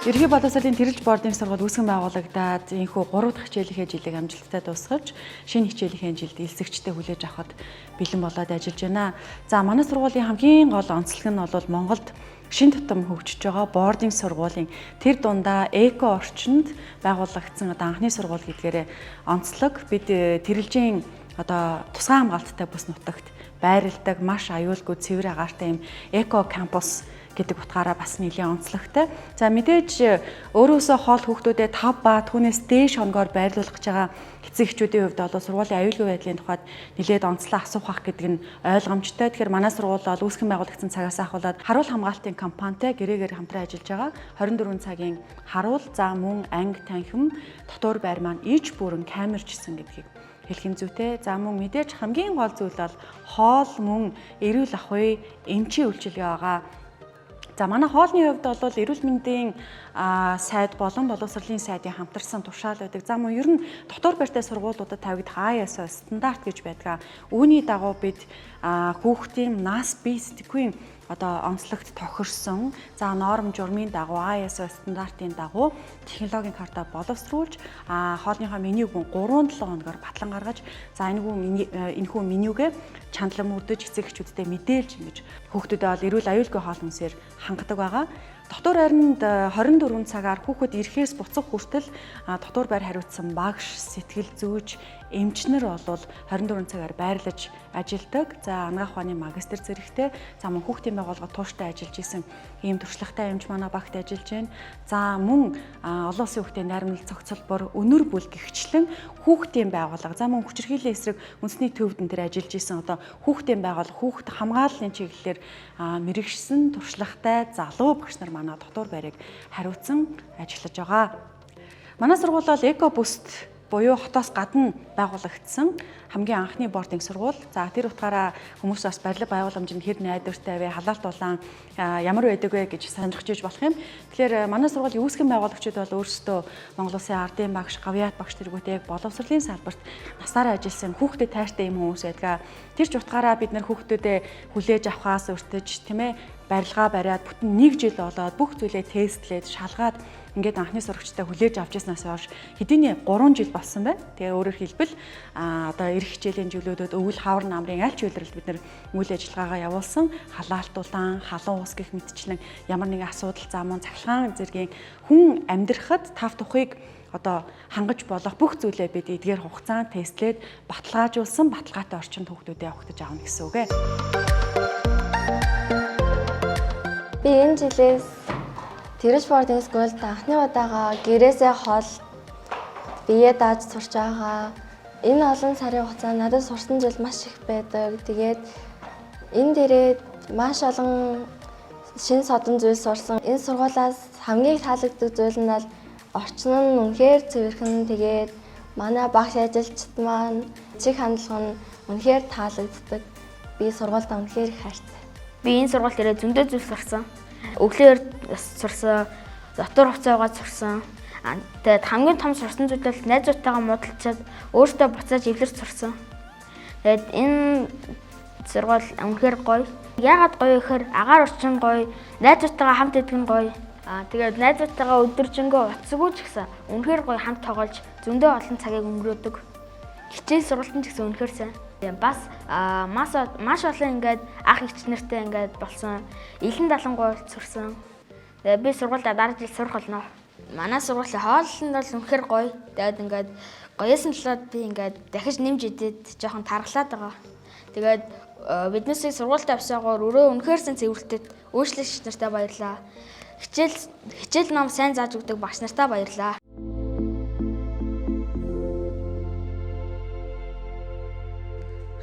Ерөнхий боловсролын тэрэлж боордын сургууль үүсгэн байгуулагдаад энэхүү 3 дахь хичээлийн жилийг амжилттай дуусгаж, шинэ хичээлийн жилд элсэгчтэй хүлээж авахд бэлэн болоод ажиллаж байна. За манай сургуулийн хамгийн гол онцлог нь бол Монголд шин тутам хөгжиж байгаа боордын сургуулийн тэр дундаа эко орчинд байгуулагдсан анхны сургууль гэдгээрээ онцлог. Бид тэрэлжийн тусгай хамгаалттай бүс нутагт байрладаг маш аюулгүй цэвэр агаартай юм эко кампус гэдэг утгаараа бас нэлээд онцлогтой. За мэдээж өөрөөсөө хоол хүүхдүүдэд 5 ба түүнээс дээш хоногоор байрлуулах гэж байгаа эцэг эхчүүдийн хувьд бол сургуулийн аюулгүй байдлын тухайд нэлээд онцлог асуух ах гэдэг нь ойлгомжтой. Тэгэхээр манай сургууль бол үүсгэн байгуулагдсан цагаас ахуулаад харуул хамгаалтын компанитай гэрээгээр хамтран ажиллаж байгаа. 24 цагийн харуул, за мөн анги танхим, дотор байр маань иж бүрэн камержсэн гэдгийг хэлэх нь зүйтэй. За мөн мэдээж хамгийн гол зүйл бол хоол мөн эрүүл ахуй эмчийн үйлчилгээ байгаа. За манай хоолны хувьд бол эрүүл мэндийн сайд болон боловсролын сайдын хамтарсан тушаал байдаг. За мөн ер нь дотор байртай сургуулиудад тавигдах ISO стандарт гэж байдаг. Үүний дагуу бид хүүхдийн нас бие сэтгэхүйн онцлогт тохирсон норм журмын дагуу ISO стандартын дагуу технологийн карта боловсруулж хоолныхоо менюг 3-7 хоногор батлан гаргаж энэхүү менюгээ чандлан мөрдөж эцэг эхчүүдтэй мэдээлж ингэж хүүхдүүдэд бол эрүүл аюулгүй хоол хүнсээр хангадаг байгаа. Дотор байранд 24 цагаар хүүхэд ирэхээс буцах хүртэл дотор байр хариуцсан багш, сэтгэл зүйч, эмчнэр бол 24 цагаар байрлаж ажилладаг. За анагаах ухааны магистр зэрэгтэй мөн хүүхдийн байгууллага тууштай ажиллаж исэн ийм туршлагатай эмч манай багт ажиллаж байна. За мөн олон улсын хүүхдийн найрамдал цогцлбор өнөр бүл гихчлэн хүүхдийн байгууллага мөн хүчирхийллийн эсрэг үндэсний төвдөн тэр ажиллаж исэн хүүхдийн байгууллага хүүхд хамгааллын чиглэлээр мэрэгшсэн туршлагатай залуу багш нар манай дотор байрыг хариуцсан ажиллаж байгаа. Манай сургууль бол экобүст буюу хотоос гадна байгуулагдсан хамгийн анхны боординг сургууль. За тэр утгаараа хүмүүс бас барилга байгууламжинд хэр найдвартай вэ, халаалт улаан ямар байдаг вэ гэж сонирхож иж болох юм. Тэгэхээр манай сургуулийн үүсгэн байгуулагчид бол өөрсдөө Монгол Улсын ардын багш, гавьяат багш тэргүүтэй боловсролын салбарт насаараа ажилласан хүүхдэд тайртай юм хүмүүс байдаг. Тэр ч утгаараа бид нар хүүхдүүдэд хүлээж авахаас өртөж барилгаа бариад бүтэн 1 жил болоод бүх зүйлээ тестлээд шалгаад ингээд анхны сурагчтай хүлээж авч яснаас хойш хэдийнэ 3 жил болсон байна. Тэгээ өөрөөр хэлбэл эх хичээлийн жилүүдэд өвөл хавар намрын аль ч үйлрэлд бид нар үйл ажиллагаагаа явуулсан. Халаалтуулан, халуун ус гэх мэтчлэн ямар нэгэн асуудал мөн цахилгаан зэргийн хүн амьдрахад тав тухыг хангаж болох бүх зүйлээ бид эдгээр хугацаанд тестлээд баталгаажуулсан баталгаатай орчинд хүүхдүүдэд явагдаж аавна гэсэн үг ээ. Би энэ жилээс тэрэлж боординг скулд анхны удаага гэрээсээ хоол бие дааж сурч байгаа. Энэ олон сарын хугацаанд надад сурсан зүйл маш их байдаг. Тэгээд энэ дээрээ маш олон шин содон зүйл сурсан. Энэ сургуулиас хамгийн таалагддаг зүйл нь бол орчин нь үнэхээр цэвэрхэн. Тэгээд манай багш ажилчид маань чиг хандлага нь үнэхээр таалагддаг. Би сургуультай үнэхээр их хайртай. Би энэ сургууль дээрээ зөндөө зүйл сурсан. Өглөөр сурсан, дотор хугацаа угаад сурсан. Тэгээд хамгийн том сурсан зүйл бол найзуудтайгаа муудалцаад өөртөө буцааж эвлэрч сурсан. Тэгээд энэ сургууль үнэхээр гоё. Яагаад гоё гэхээр агаар орчин гоё, найзуудтайгаа хамт идэх нь гоё. Тэгээд найзуудтайгаа өдөржингөө уцсаггүй ч гэсэн үнэхээр гоё хамт тоглож зөндөө олон цагийг өнгөрөөдөг. Хичээл сургалтын ч гэсэн үнэхээр сайн. Бас маш олон ах эгч нартай болсон. Илэн далангуй сурсан. Тэгээ би сургуультай дараа жил сурах болно. Манай сургуулийн хоол нь бол үнэхээр гоё. Тэгээд гоёсэн талаад би дахиж нэмж идээд жоохон тархлаад байгаа. Тэгээд биднээсээ сургуультай авсаагаар өрөө үнэхээр сэн цэвэрлэлтэд үйлчлэгч нартай баярлаа. Хичээл ном сайн зааж өгдөг багш нартай баярлаа.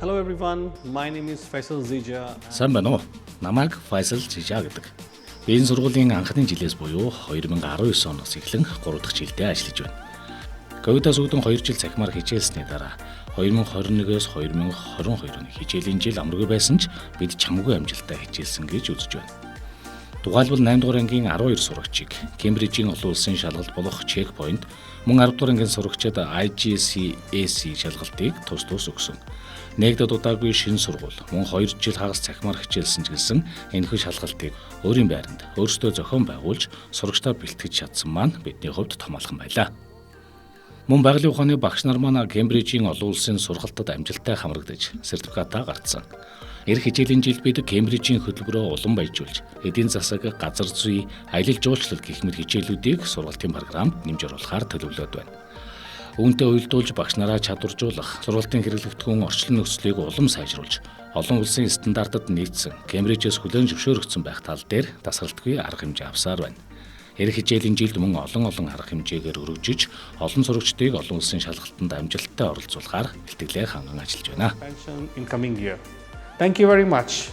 Hello everyone, my name is Faisal Zija. Сайн байна уу? Намайг Faisal Zija гэдэг. Би энэ сургуулийн анхны жилээс буюу 2019 оноос эхлэн 3 дахь жилдээ ажиллаж байна. Ковидоос үүдэн 2 жил цахимаар хичээлсний дараа 2021-өөс 2022 оны хичээлийн жил амаргүй байсан ч бид чамгүй амжилттай хичээлсэн гэж үзэж байна. Дугайлбал 8 дугаар ангийн 12 сурагчийг Кембрижийн олон улсын шалгалт болох Checkpoint, мөн 10 дугаар ангийн сурагчид IGCSE шалгалтыг тус өгсөн. Нэгдэд удаагүй шинэ сургууль мөн 2 жил хагас цахимаар хичээлсэн ч гэсэн энэхүү шалгалтыг өөрийн байранд өөрсдөө зохион байгуулж сурагчдаа бэлтгэж чадсан маань бидний хувьд том алхам байлаа. Мөн байгалийн ухааны багш нар маань Кембрижийн олон улсын сургалтад амжилттай хамрагдаж сертификатаа гаргасан. Эх хичээлийн жилд бид Кембрижийн хөтөлбөрөөр улам баяжуулж, эдийн засаг, газар зүй, аялал жуулчлал гэх мэт хичээлүүдийг сургалтын програмд нэмж оруулахаар төлөвлөд байна. Үүнтэй уялдуулж багш нараа чадваржуулах, сургалтын хэрэглэгдэхүүн орчлон нөхцөлийг улам сайжруулж, олон улсын стандартад нийцсэн Кембрижээс хүлээн зөвшөөрөгдсөн байх тал дээр дасгалтгүй арга хэмжээ авсаар байна. Эх хичээлийн жилд мөн олон арга хэмжээгээр өргөжж, олон сурагчдыг олон улсын шалгалтанд амжилттай оролцуулахаар бэлтгэлээр ханган ажиллаж байна. In coming year. Thank you very much.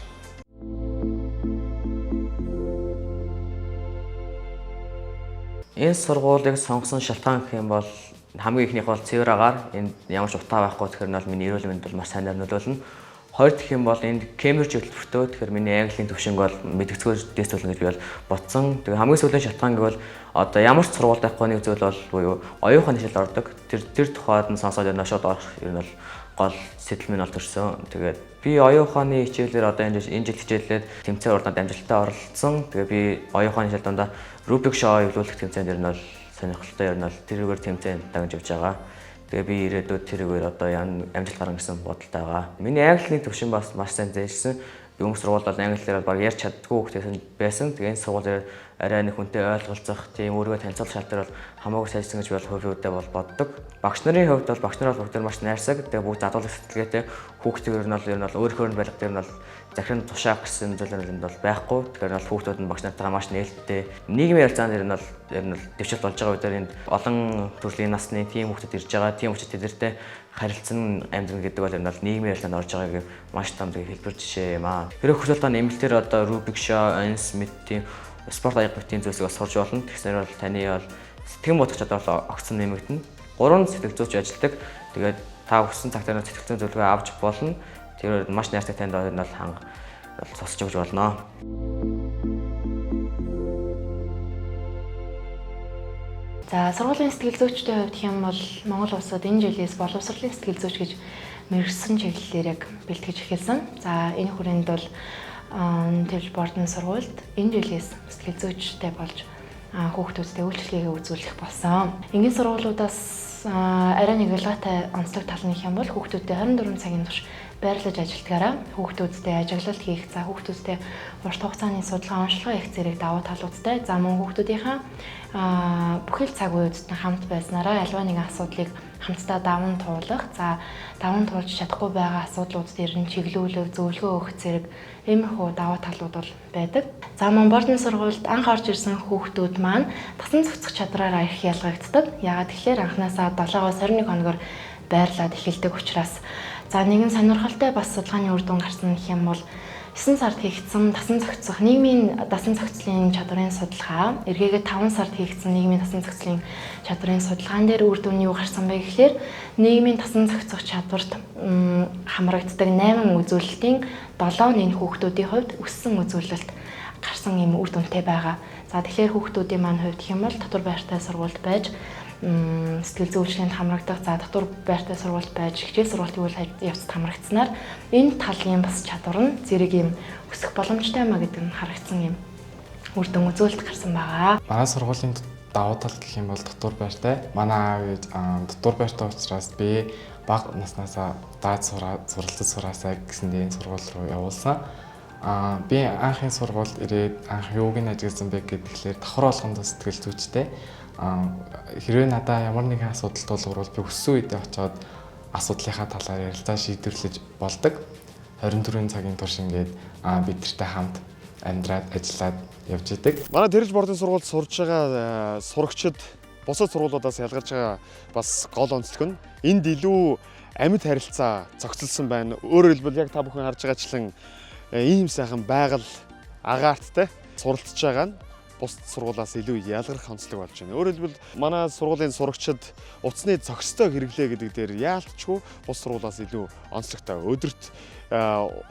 Энэ сургуулийг сонгосон шалтгаан гэх юм бол хамгийн ихнийх бол цэвэр агаар энд ямар ч утаа байхгүй тэгэхээр нь бол миний эрүүл мэнд бол маш сайн нөлөөлнө. Хоёр дахь юм бол энд Кембриж хөтөлбөртөө тэгэхээр миний английн төвшинг бол мэдгэцгээр дэвсүүлнэ гэж би бол бодсон. Тэгээ хамгийн сүүлийн шалтгаан гэвэл одоо ямар ч сургууль байхгүй нэг зүйл бол буюу оюухан хичээлд ордог. Тэр тухайд нь сонсоод байна шууд орох юм бол гол сэтэл минь бол төрсөн. Тэгээд би оюуханы хичээлээр одоо энэ жил хичээлээд тэмцээн урданд амжилттай оролцсон. Тэгээ би оюуханы хичээл дондаа Rubik шоу эвлүүлэх тэмцээнд ер нь бол сонирхолтой ер нь бол тэрүүгээр тэмцээнд дагнаж явж байгаа. Тэгээ би ирээдүйд тэрүүгээр одоо амжилт гаргана гэсэн бодолтой байгаа. Миний английн төвшин бас маш сайн зээлсэн. Би өмнөх сургуульд бол англиар баг ярьж чаддгүй хүмүүс байсан. Тэгээ энэ сургуулиар арай нэг хүнтэй ойлголцох, тийм өөрийгөө танилцуулах шалтгаан бол хамаагүй сайжсан гэж бол хувийн үедээ бол боддог. Багш нарын хувьд бол багш нар бол бүгд маш найрсаг. Тэгээ бүгд задуулах сэтгэлгээтэй хүүхдүүд ер нь бол өөрийнхөө байлга дээр нь бол захиран тушаах гэсэн зүйлэр нь бол байхгүй. Тэгэхээр бол хүүхдүүд нь багш нартайгаа маш нээлттэй. Нийгмийн ярилцаанд ер нь бол дэвшилт болж байгаа үедээ энд олон төрлийн насны тийм хүүхдүүд ирж байгаа. Тийм учраас тэдэртэй харилцан амьдрал гэдэг бол ер нь нийгмийн ярилцаанд орж байгааг маш том хэлбэр жишээ юм аа. Хэрэг хөсөлтөө нэмэлтээр одоо Rubik шоу, Smith тийм спорт аяга битийн зүйлсийг сурж болно. Тэгснээр бол таны бол сэтгэн бодох чадвар бол огцом нэмэгдэнэ. 3 сэтгэл зүйч ажилладаг. Тэгээд та хүссэн цагтаа сэтгэл зүйн зөвлөгөө авч болно. Тэр маш найртай танд бол ханга тусч өгч болно. За сургуулийн сэтгэл зүйчдийн хувьд хэм бол Монгол улсад энэ жилээс боловсролын сэтгэл зүйч гэж мэргэжсэн чиглэлээр яг бэлтгэж эхэлсэн. За энэ хүрээнд бол Тэвж Бордон сургуульд энэ жилээс сэтгэл зүйчтэй болж хүүхдүүдтэй үйлчлэгээ үзүүлэх болсон. Энгийн сургуулиудаас арай нэг ялгаатай онцлог тал нь юм бол хүүхдүүдтэй 24 цагийн турш байрлаж ажилтгаараа хүүхдүүдтэй ажиглалт хийх, за хүүхдүүдтэй урт хугацааны судалгаа онцлогоо их зэрэг давуу талуудтай, за мөн хүүхдүүдийн бүхэл цаг үед хамт байснараа альва нэгэн асуудлыг хамтдаа даван туулах, за даван туулж чадахгүй байгаа асуудлууд дээр нь чиглүүлэх, зөвлөгөө өгөх зэрэг иймэрхүү даваа талууд бол байдаг. За мөн Бордон сургуульд анх орж ирсэн хүүхдүүд маань дасан зохицох чадраараа их ялгагддаг. Яагаад тэгэхээр анхнаасаа 7-оос 21 хоногор байрлаад эхэлдэг учраас за нэгэн сонирхолтой бас судалгааны үр дүн гарсан гэх юм бол 9 сард хийгдсэн дасан зохицох нийгмийн дасан зохицлын чадрын судалгаа, эргээгээ 5 сард хийгдсэн нийгмийн дасан зохицлын чадрын судалгаан дээр үр дүн юу гарсан бэ гэхээр нийгмийн дасан зохицох чадварт хамрагддаг 8 үзүүлэлтийн 7 нь энэ хүүхдүүдийн хувьд өссөн үзүүлэлт гарсан юм үр дүнтэй байгаа. За тэгэхээр хүүхдүүдийн маань хувьд хэм бол дотор байртай сургуульд байж сэтгэл зүйчлийн хамрагдах, за дотор байртай сургуульд байж хичээл сургалтын үйл явцад хамрагдсанаар энэ талын бас чадвар нь зэрэг юм өсөх боломжтой маа гэдэг нь харагдсан юм үр дүн үзүүлэлт гарсан байгаа. Манай сургуулийн давуу тал гэх юм бол дотор байртай. Манай аав дотор байртай учраас би бага наснаасаа даад суралцаж сураасаа гэсэндээ энэ сургууль руу явуулсан. Би анхын сургуульд ирээд анх юуг нь ажигласан бэ гэхээр давхар болгонд сэтгэл зүйчтэй. Хэрвээ надад ямар нэгэн асуудал тулгарвал би өссөн үедээ очиод асуудлынхаа талаар ярилцаа шийдвэрлэж болдог. 24 цагийн турш ингээд бидэртэй хамт амьдраад ажиллаад явж идэг. Манай Тэрж Бордын сургуульд сурж байгаа сурагчид бусад сургуулиудаас ялгарч байгаа бас гол онцлог нь энд илүү амьд харилцаа зохицолсон байна. Өөрөөр хэлбэл яг та бүхэн харж байгаачлан ийм сайхан байгаль агаартай суралцж байгаа нь бусад сургуулиас илүү ялгарх онцлог болж байна. Өөрөөр хэлбэл манай сургуулийн сурагчид утасны зохистой хэрэглээ гэдэг дээр яалтчгүй бус сургуулиас илүү онцлогтой. Өдөрт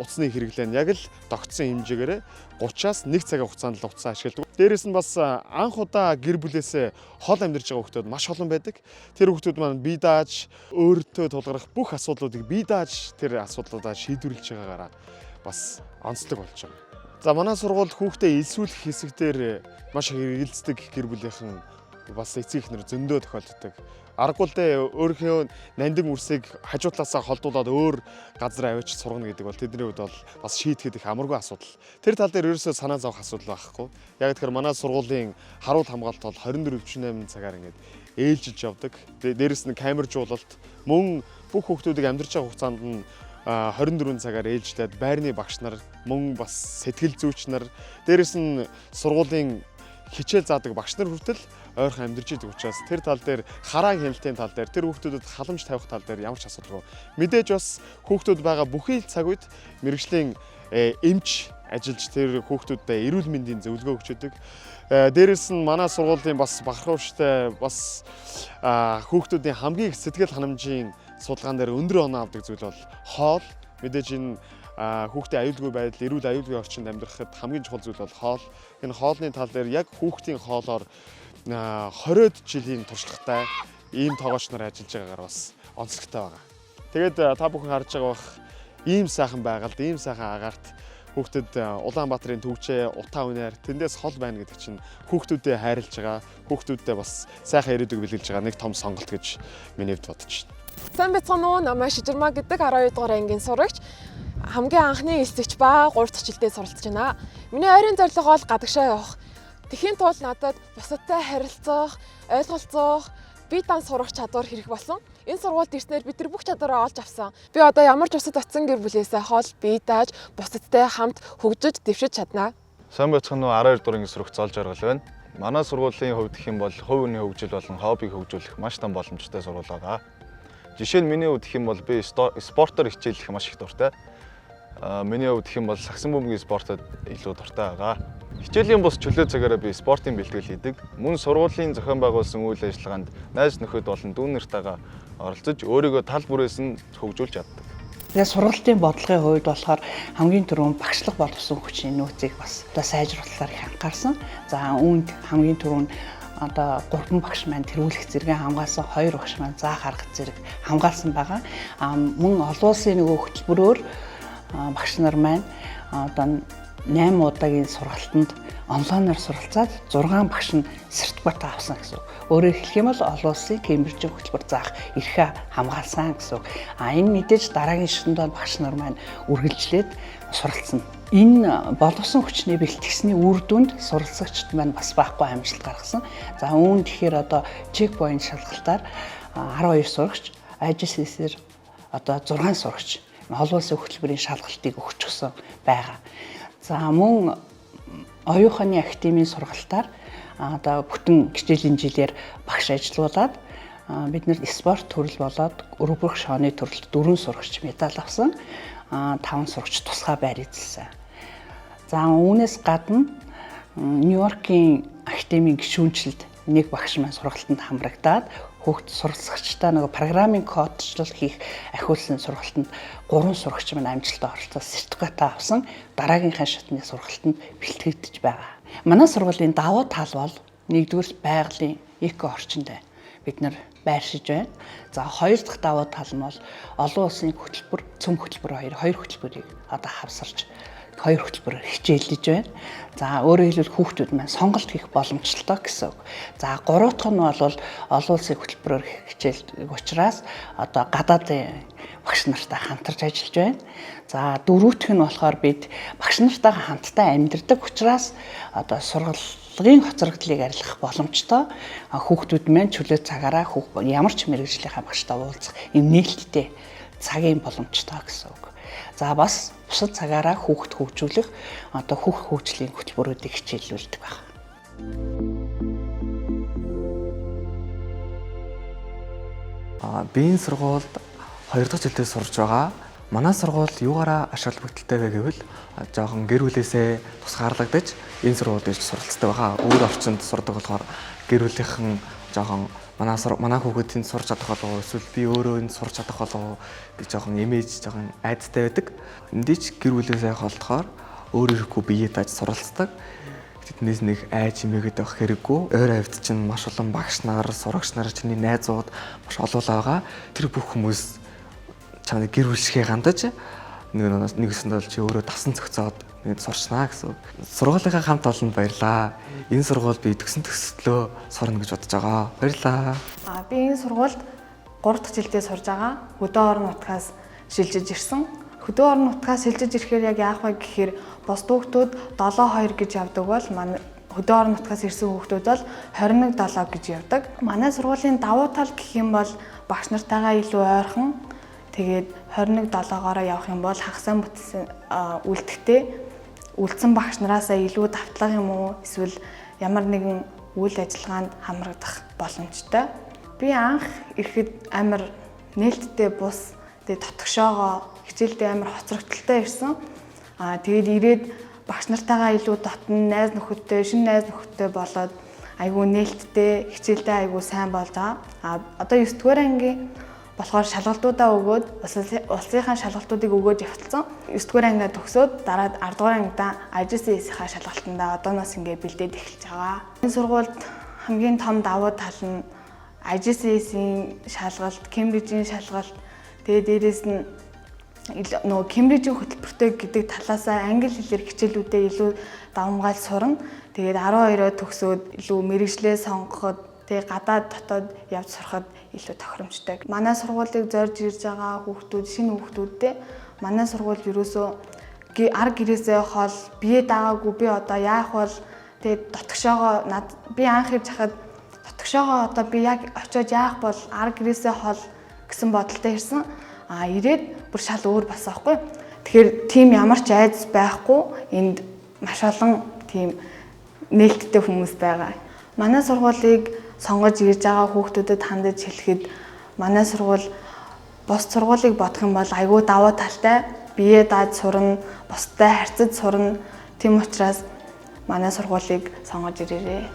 утасны хэрэглээ нь яг л тогтсон хэмжээгээр 30-аас 1 цагийн хугацаанд л утас ашигладаг. Дээрээс нь бас анх удаа гэр бүлээсээ хол амьдарч байгаа хүмүүс маш олон байдаг. Тэр хүмүүс маань бие дааж өөртөө тулгарх бүх асуудлуудыг бие дааж тэр асуудлуудаа шийдвэрлэж байгаагаараа бас онцлог болж байгаа. За манай сургууль хүүхдээ элсүүлэх хэсэгтэр маш хэрэгэлцдэг гэр бүлийнхэн бас эцэг эхнэр зөндөө тохиолддог. Аргагүй л дээ өөрийнхөө нандин үрсийг хажуутлаасаа холдуулаад өөр газар аваач сургана гэдэг бол тэдний хувьд бол бас шийдэхэд их амаргүй асуудал. Тэр тал дээр ерөөсөө санаа зовох асуудал байхгүй. Яг тэгэхээр манай сургуулийн харуул хамгаалалт бол 24/48 цагаар ингээд ээлжилж явдаг. Дээрээс нь камержуулалт мөн бүх хүүхдүүдийг амьдарч байгаа хугацаанд нь 24 цагаар ээлжлээд байрны багш нар мөн бас сэтгэл зүйч нар дээрээс нь сургуулийн хичээл заадаг багш нар хүртэл ойрхон амьдарч идэг учраас тэр тал дээр харааг хяналтын тал дээр тэр хүүхдүүдэд халамж тавих тал дээр ямар ч асуудалгүй. Мэдээж бас хүүхдүүд байгаа бүхий л цаг үед мэрэгжлийн эмч ажиллаж тэр хүүхдүүдэд эрүүл мэндийн зөвлөгөө өгч идэг. Дээрээс нь манай сургуулийн бас бахархууштай бас хүүхдүүдийн хамгийн их сэтгэл ханамжийн судалгаан дээр өндөр оноо авдаг зүйл бол хоол. Мэдээж энэ хүүхдийн аюулгүй байдал, эрүүл аюулгүй орчинд амьдрахад хамгийн чухал зүйл бол хоол. Энэ хоолны тал дээр яг хүүхдийн хоолоор 20-од жилийн туршлагатай ийм тоогооч нар ажиллаж байгаагаар бас онцлогтой байгаа. Тэгээд та бүхэн харж байгаа бах ийм сайхан байгальд, ийм сайхан агаарт хүүхдэд Улаанбаатарын төвчээ, утаа үнээр тэндээс хол байна гэдэг чинь хүүхдүүдэд хайрлаж байгаа, хүүхдүүдэд бас сайхан ирээдүг бэлгэлж байгаа нэг том сонголт гэж миний хувьд бодож байна. Сайн байцгаана уу? Намайг Шижирмаа гэдэг 12 дугаар ангийн сурагч. Хамгийн анхны элсэгч ба 3 дахь жилдээ суралцж байна. Миний ойрын зорилго бол гадагшаа явах. Тэхийн тулд надад бусадтай харилцах, ойлголцох, бие даан сурах чадвар хэрэг болсон. Энэ сургуульд ирснээр би тэр бүх чадвараа олж авсан. Би одоо ямар ч бусад очисон гэр бүлээсээ хол бие дааж, бусадтай хамт хөгжиж, дэвшиж чаднаа. Сайн байцгаана уу? 12 дугаар ангийн сурагч Золж Аргал байна. Манай сургуулийн хувьд гэх юм бол хувь хүний хөгжил болон хоббиг хөгжүүлэх маш том боломжтой сургууль байгаа. Жишээ нь миний хувьд гэх юм бол би спортоор хичээлэх маш их дуртай. Миний хувьд гэх юм бол сагсан бөмбөгийн спортод илүү дуртай байгаа. Хичээлийн бус чөлөө цагаараа би спортын бэлтгэл хийдэг. Мөн сургуулийн зохион байгуулсан үйл ажиллагаанд найз нөхөд болон дүү нартайгаа оролцож өөрийгөө тал бүрээс нь хөгжүүлж чаддаг. Тэгээд сургалтын бодлогын хувьд болохоор хамгийн түрүүнд багшлах боловсон хүчний нөөцийг бас одоо сайжруулахаар их анхаарсан. За үүнд хамгийн түрүүнд одоо 3 багш маань тэргүүлэх зэрэг хамгаалсан, 2 багш маань заах арга зэрэг хамгаалсан байгаа. Мөн олон улсын нөгөө хөтөлбөрөөр багш нар маань одоо 8 удаагийн сургалтанд онлайнаар суралцаад 6 багш нь сертификат авсан гэсэн. Өөрөөр хэлэх юм бол олон улсын Кембрижийн хөтөлбөр заах эрхээ хамгаалсан гэсэн. Энэ мэдээж дараагийн шатнд багш нар маань үргэлжлээд суралцсан. Энэ боловсон хүчний бэлтгэсний үр дүнд суралцагчид маань бас баахгүй амжилт гаргасан. За үүн тэгэхээр одоо чекпоинт шалгалтаар 12 сурагч, IGCSээр одоо 6 сурагч олон улсын хөтөлбөрийн шалгалтыг өгчихсөн байгаа. За мөн оюуханы академийн сургалтаар одоо бүтэн хичээлийн жилээр багш ажилуулад бид нэр спорт төрөл болоод өргөх шооны төрөлд 4 сурагч медаль авсан, 5 сурагч тусгай байр эзэлсэн. За үүнээс гадна Нью-Йоркийн академийн гишүүнчлэлд нэг багш маань сургалтанд хамрагдаад хүүхд суралцагчдаа нөгөө программын кодчлал хийх ахиулсан сургалтанд 3 сурагч маань амжилттай оролцоод сертификат авсан, дараагийнхаа шатны сургалтанд бэлтгэгдэж байгаа. Манай сургуулийн давуу тал бол нэгдүгээр байгалийн эко орчинд байна. Бид нар байршиж байна. За хоёр дахь давуу тал нь бол олон улсын хөтөлбөр, цөм хөтөлбөр хоёр хөтөлбөрийг одоо хавсарч 2 хөтөлбөрөөр хичээлж байна. За өөрөөр хэлбэл хүүхдүүд маань сонголт хийх боломжтой гэсэн үг. За 3 дахь нь бол олон улсын хөтөлбөрөөр хичээлдэг учраас одоо гадаадын багш нартай хамтарч ажиллаж байна. За 4 дахь нь болохоор бид багш нартайгаа хамтдаа амьдардаг учраас одоо сургалтын хоцрогдлыг арилгах боломжтой. Хүүхдүүд маань чөлөө цагаараа ямар ч мэргэжлийнхаа багштай уулзах юм нээлттэй цагийн боломжтой гэсэн үг. За бас бусад цагаараа хүүхд хөгжүүлэх одоо хүүхд хөгжлийн хөтөлбөрүүдийг хичээлүүлдэг байна. Би энэ сургуульд 2 дахь жилдээ сурж байгаа. Манай сургууль юугаараа аш холбогдолтой вэ гэвэл жоохон гэр бүлээсээ тусгаарлагдаж энэ сургууль ирж суралцдаг байгаа. Өөр орчинд сурдаг болохоор гэр бүлийнхэн жоохон манай хүүхэд энд сурч чадах болов уу эсвэл би өөрөө энд сурч чадах болов уу гэж жоохон имиж жоохон айдастай байдаг. Эндийч гэр бүлээсээ холдохоор өөр ирэхгүй бие тааж суралцдаг. Тэднээс нэг айж имээгээд байх хэрэггүй. Ойр хавьд чинь маш олон багш нар, сурагч нар, чиний найзууд маш олон байгаа. Тэр бүх хүмүүс чамд гэр бүл шигээ гандаж нэгсэн бол чи өөрөө тасан цогцоод нэг сурчнаа гэсэн. Сургуулийнхаа хамт олонд баярлаа. Энэ сургууль би төгсөн төслөө сурна гэж бодож байгаа. Баярлаа. Би энэ сургуульд 3 дахь жилдээ сурж байгаа. Хөдөө орон нутгаас шилжиж ирсэн. Хөдөө орон нутгаас шилжиж ирэхээр яг яах вэ гэхээр бос хүүхдүүд 7-2 гэж явдаг бол манай хөдөө орон нутгаас ирсэн хүүхдүүд бол 21-7 гэж явдаг. Манай сургуулийн давуу тал гэх юм бол багш нартайгаа илүү ойрхон. Тэгээд 21-7-гоороо явах юм бол хагасаа бүтсэн үлдэхтэй үлдсэн багш нараасаа илүү давтлага юм уу эсвэл ямар нэгэн үйл ажиллагаанд хамрагдах боломжтой. Би анх ирэхэд амар нээлттэй бус тэгээд дотгошоогоо хичээлдээ амар хоцрогдолтой ирсэн. Тэгээд ирээд багш нартайгаа илүү дотн найз нөхөдтэй, шинэ найз нөхөдтэй болоод айгүй нээлттэй хичээлдээ айгүй сайн болж байгаа. Одоо 9 дугаар ангийн болохоор шалгалтуудаа өгөөд улсынхаа шалгалтуудыг өгөөж явуулсан. 9 дугаар ангиа төгсөөд дараа 10 дугаар ангидаа IGCSE-ийнхаа шалгалтандаа одооноос ингээ бэлдээд эхэлж байгаа. Энэ сургуульд хамгийн том давуу тал нь IGCSE-ийн шалгалт, Кембрижийн шалгалт, тэгээд дээрэс нь нөгөө Кембрижийн хөтөлбөртэй гэдэг талаасаа англи хэлээр хичээлүүдээ илүү давмгаал сурна. Тэгээд 12-оо төгсөөд илүү мэрэгжлээ сонгоход тэгээд гадаад дотоод явж сурахад илүү тохиромжтой. Манай сургуулийг зорж ирж байгаа хүүхдүүд, шинэ хүүхдүүдтэй манай сургууль ерөөсөө ар гэрээсээ хол бие даагаагүй би одоо яах бол тэгээд дотгошоогоо би анх ирж хахад дотгошоогоо одоо би яг очиод яах бол ар гэрээсээ хол гэсэн бодолтой ирсэн. Ирээд бүр шал өөр болсон аахгүй. Тэгэхээр тийм ямар ч айдас байхгүй. Энд маш олон тийм нээлттэй хүмүүс байгаа. Манай сургуулийг сонгож ирж байгаа хүүхдүүдэд хандаж хэлэхэд манай сургууль бос сургуулийг бодох юм бол айгүй давуу талтай. Бие дааж сурна, бусдад харьцаж сурна. Тийм учраас манай сургуулийг сонгож ирээрэй.